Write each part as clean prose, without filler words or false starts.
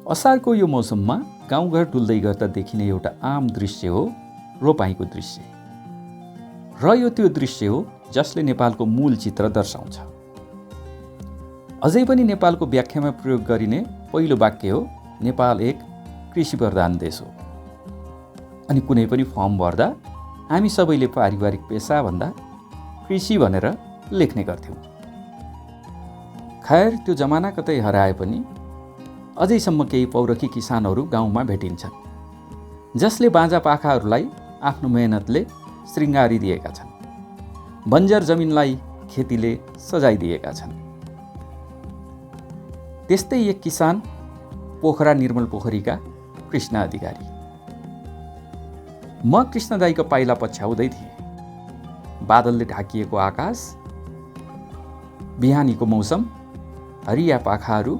असारको यो मौसममा गाउँघर डुल्दै गर्दा देखिने एउटा आम दृश्य हो रोपाईँको दृश्य र यो त्यो दृश्य हो जसले नेपालको मूल चित्र दर्शाउँछ। अझै पनि नेपालको व्याख्यामा प्रयोग गरिने पहिलो वाक्य हो नेपाल एक कृषि प्रधान देश हो। अनि कुनै पनि फर्म भर्दा हामी सबैले पारिवारिक पेशा भन्दा कृषि भनेर लेख्ने गर्थ्यौँ। खैर त्यो जमाना कतै हराए पनि अझैसम्म केही पौरखी किसानहरू गाउँमा भेटिन्छन् जसले बाँझा पाखाहरूलाई आफ्नो मेहनतले श्रृङ्गारिदिएका छन्, बन्जर जमिनलाई खेतीले सजाइदिएका छन्। त्यस्तै एक किसान पोखरा निर्मल पोखरीका कृष्ण अधिकारी। म कृष्ण दाइको पाइला पछ्याउँदै थिएँ। बादलले ढाकिएको आकाश, बिहानीको मौसम, हरिया पाखाहरू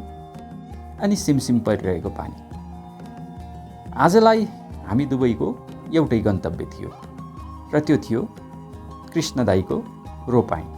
अनि सिमसिम परिरहेको पानी। आजलाई हामी दुवैको एउटै गन्तव्य थियो र त्यो थियो कृष्ण दाइको रोपाईँ।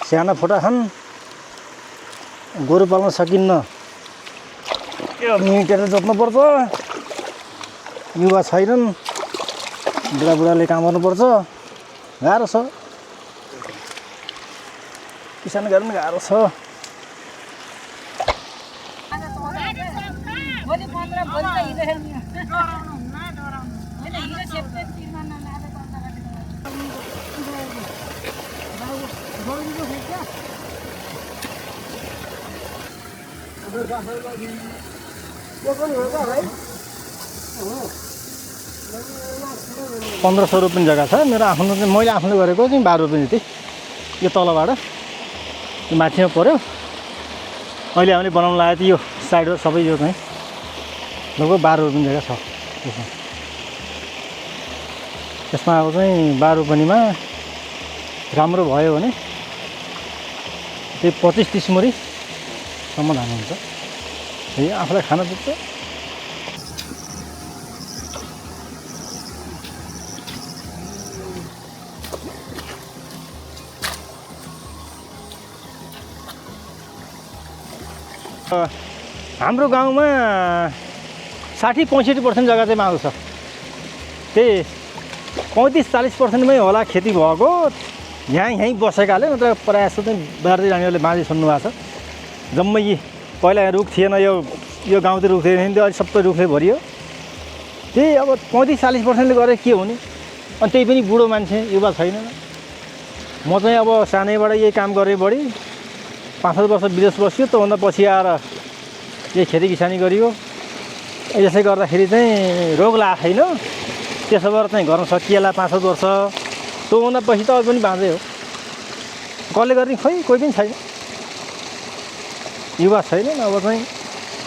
साना फोटा छन्, गोरु पाल्न सकिन्न, यो मिटेर जोत्नुपर्छ, युवा छैनन्, बुढाबुढाले काम गर्नुपर्छ, गाह्रो छ। किसान गर्नु गाह्रो छ। ₹1500 जग्गा छ मेरो आफ्नो। मैले आफूले गरेको चाहिँ ₹12 जति। यो तलबाट यो माथिमा पर्यो। अहिले हामीले बनाउनु लागेको थियो यो साइडबाट सबै यो चाहिँ लगभग ₹12 जग्गा छ। त्यसमा अब चाहिँ ₹12 राम्रो भयो भने त्यही 25-30 मुरीसम्म धान हुन्छ। यही आफूलाई खान पुग्छ। हाम्रो गाउँमा 60-65% जग्गा चाहिँ माउ छ। त्यही 35-40% होला खेती भएको। यहीँ बसेकाले नत्र प्रायः जस्तो चाहिँ बाह्रै रानीहरूले बाँझी सुन्नु भएको छ। जम्मै पहिला रुख थिएन, यो गाउँतिर रुख थिएन, त्यो अहिले सबै रुखले भरियो। त्यही अब 35-40%ले गरेर के हुने। अनि त्यही पनि बुढो मान्छे, युवा छैन। म चाहिँ अब सानैबाट यही काम गरेँ, बढी 5-7 वर्ष विदेश बस्यो। त्योभन्दा पछि आएर यही खेती किसानी गरियो। यसै गर्दाखेरि चाहिँ रोग लागेको छैन। त्यसो भएर चाहिँ गर्न सकिएला 5-7 वर्ष। त्योभन्दा पछि त अझै पनि बाँझै हो। कसले गर्ने खोइ कोही पनि छैन, युवा छैन। अब चाहिँ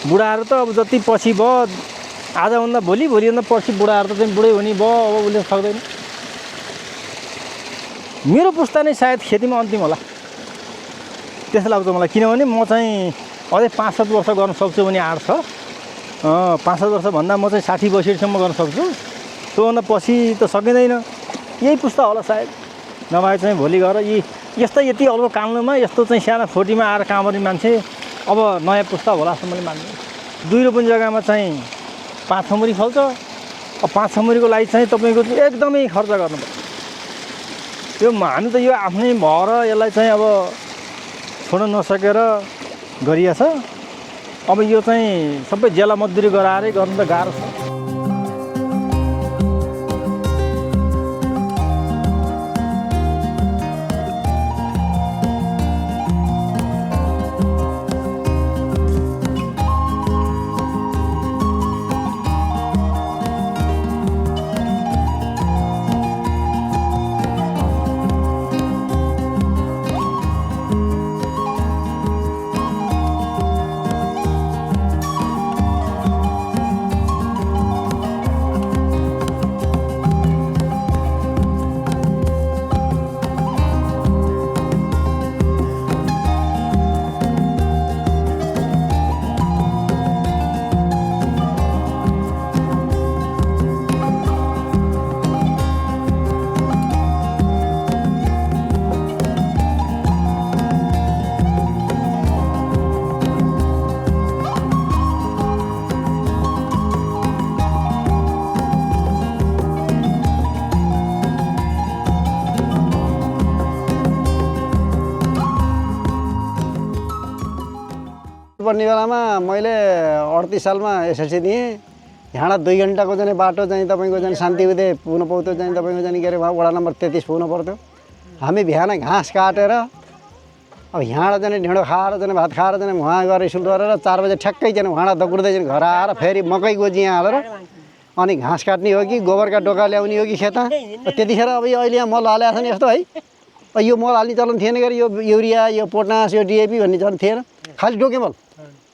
बुढाहरू त अब जति पछि भयो, आजभन्दा भोलिभन्दा पछि बुढाहरू त चाहिँ बुढै हुने भयो। अब उसले सक्दैन। मेरो पुस्ता नै सायद खेतीमा अन्तिम होला त्यस्तो लाग्छ मलाई। किनभने म चाहिँ अझै 5-7 वर्ष गर्न सक्छु भने आँट छ। 5-7 वर्षभन्दा म चाहिँ 60-62सम्म गर्न सक्छु। त्योभन्दा पछि त सकिँदैन। यही पुस्ता होला सायद, नभए चाहिँ भोलि गएर यति अल्प काल्नुमा यस्तो चाहिँ साना फोटीमा आएर काम गर्ने मान्छे अब नयाँ पुस्ता होला जस्तो मैले मान्छु। 2 रोपनी जग्गामा चाहिँ 5 छमुरी फल्छ। अब 5 छमुरीको लागि चाहिँ तपाईँको एकदमै खर्च गर्नुपर्छ। यो हामी त यो आफ्नै भएर यसलाई चाहिँ अब छोड्न नसकेर गरिया छ। अब यो चाहिँ सबै जेला मजदुरी गराएरै गर्नु त गाह्रो छ। पढ्ने बेलामा मैले 38 सालमा एसएलसी दिएँ। यहाँ 2 घन्टाको चाहिँ बाटो चाहिँ तपाईँको चाहिँ शान्ति उदय पुग्नु पाउँथ्यो, चाहिँ तपाईँको चाहिँ के अरे वडा नम्बर 33 पुग्नु पर्थ्यो। हामी बिहान घाँस काटेर अब यहाँबाट चाहिँ ढिँडो खाएर चाहिँ भात खाएर चाहिँ उहाँ गएर स्कुल गरेर 4 बजे ठ्याक्कै चाहिँ उहाँबाट दगुर्दै चाहिँ घर आएर फेरि मकै गोजिया हालेर अनि घाँस काट्ने हो कि गोबरका डोका ल्याउने हो कि खेता। त्यतिखेर अब यो अहिले यहाँ मल हालेको छ नि यस्तो है, यो मल हाल्ने चलन थिएन कि यो युरिया यो पोटास यो डिएपी भन्ने चलन थिएन। खालि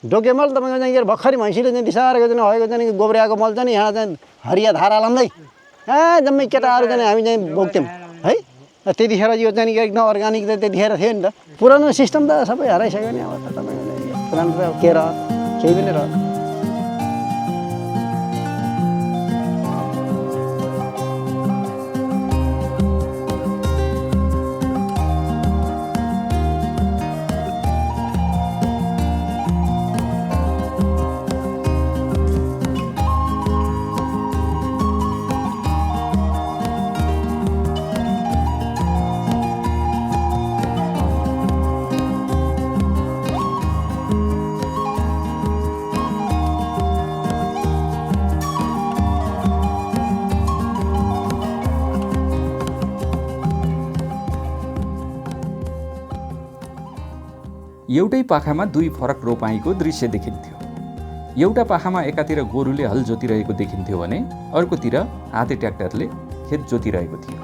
डोकेमल तपाईँको चाहिँ भर्खरै भैँसीले चाहिँ दिसारेको चाहिँ हएको चाहिँ गोब्रियाको मल चाहिँ यहाँ चाहिँ हरिया धारा लाउँदै जम्मै केटाहरू चाहिँ हामी चाहिँ बोक्थ्यौँ है। त्यतिखेर यो चाहिँ एकदम अर्ग्यानिक त त्यतिखेर थियो नि त। पुरानो सिस्टम त सबै हराइसक्यो नि। अब त तपाईँको पुरानो त के रह केही पनि रह। एउटै पाखामा 2 फरक रोपाईँको दृश्य देखिन्थ्यो। एउटा पाखामा एकातिर गोरुले हल जोतिरहेको देखिन्थ्यो भने अर्कोतिर हाते ट्र्याक्टरले खेत जोतिरहेको थियो।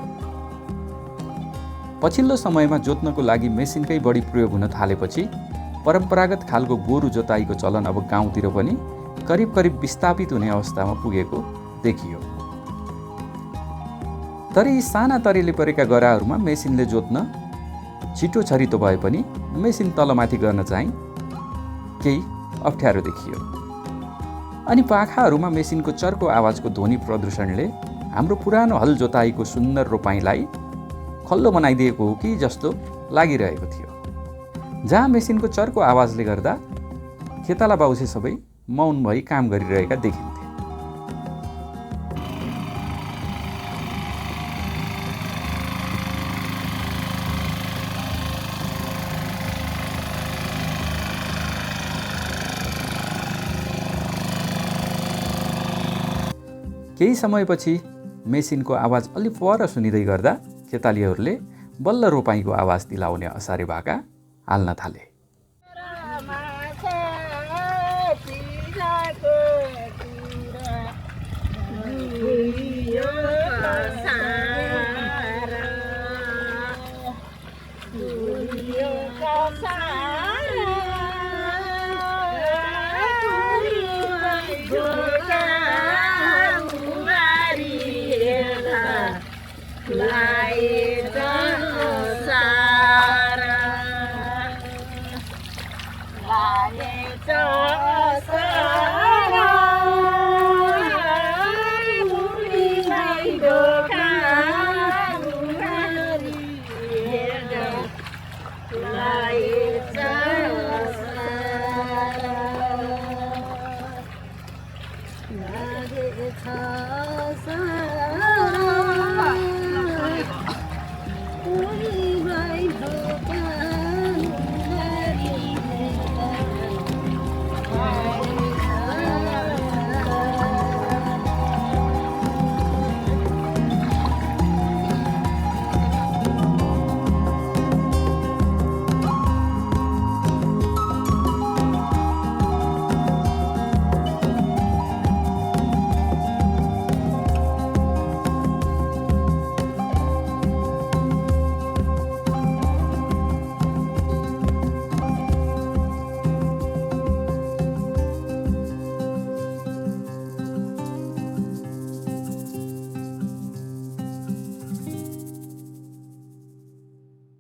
पछिल्लो समयमा जोत्नको लागि मेसिनकै बढी प्रयोग हुन थालेपछि परम्परागत खालको गोरु जोताईको चलन अब गाउँतिर पनि करिब विस्थापित हुने अवस्थामा पुगेको देखियो। तर यी साना तरेले परेका गराहरूमा मेसिनले जोत्न छिटो छरितो भए पनि मेसिन तलमाथि गर्न चाहिँ केही अप्ठ्यारो देखियो। अनि पाखाहरूमा मेसिनको चर्को आवाजको ध्वनि प्रदूषणले हाम्रो पुरानो हल जोताईको सुन्दर रोपाईँलाई खल्लो बनाइदिएको हो कि जस्तो लागिरहेको थियो। जहाँ मेसिनको चर्को आवाजले गर्दा खेताला बाउसे सबै मौन भई काम गरिरहेका देखिन्थे। केही समयपछि मेसिनको आवाज अलि पर सुनिँदै गर्दा खेतालीहरूले बल्ल रोपाईँको आवाज दिलाउने असारे भाका हाल्न थाले। छ